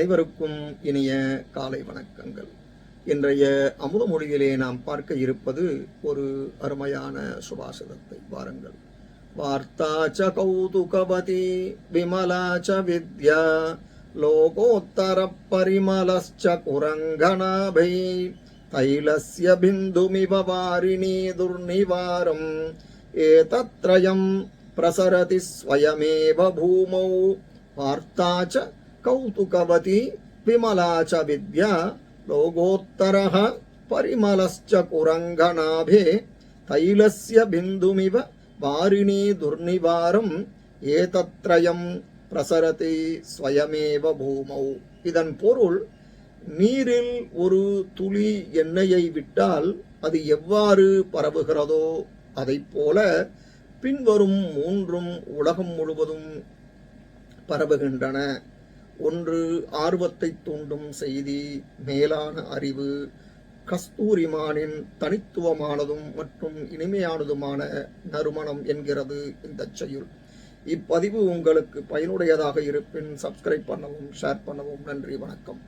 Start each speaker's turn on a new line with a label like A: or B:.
A: அனைவருக்கும் இனிய காலை வணக்கங்கள். இன்றைய அமுத மொழியிலே நாம் பார்க்க இருப்பது ஒரு அருமையான சுபாஷிதத்தை. வாருங்கள். வார்த்தாச்ச கௌதுகவதி விமலாச்ச வித்யா லோகோத்தர பரிமலஸ்ச குரங்கணாபை தைலஸ்ய பிந்துமிவ வாரிணி துர்நிவாரம் ஏதத்ரயம் பிரசரதி ஸ்வயமேவ பூமௌ. வார்த்தாச்ச கௌதுகவதி விமலாச்ச வித்யா லோகோத்தரः பரிமலஸ்ச குரங்கணாபே தைலஸ்ய பிந்துமிவ வாரிணி துர்நிவாரம் ஏதத்ரயம் பிரசரதி ஸ்வயமேவ பூமௌ. இதன் பொருள், நீரில் ஒரு துளி எண்ணெயை விட்டால் அது எவ்வாறு பரவுகிறதோ அதைப்போல பின்வரும் மூன்றும் உலகம் முழுவதும் பரவுகின்றன. ஒன்று, ஆர்வத்தை தூண்டும் செய்தி, மேலான அறிவு, கஸ்தூரிமானின் தனித்துவமானதும் மற்றும் இனிமையானதுமான நறுமணம் என்கிறது இந்த செய்யுள். இப்பதிவு உங்களுக்கு பயனுடையதாக இருப்பின் சப்ஸ்கிரைப் பண்ணவும், ஷேர் பண்ணவும். நன்றி, வணக்கம்.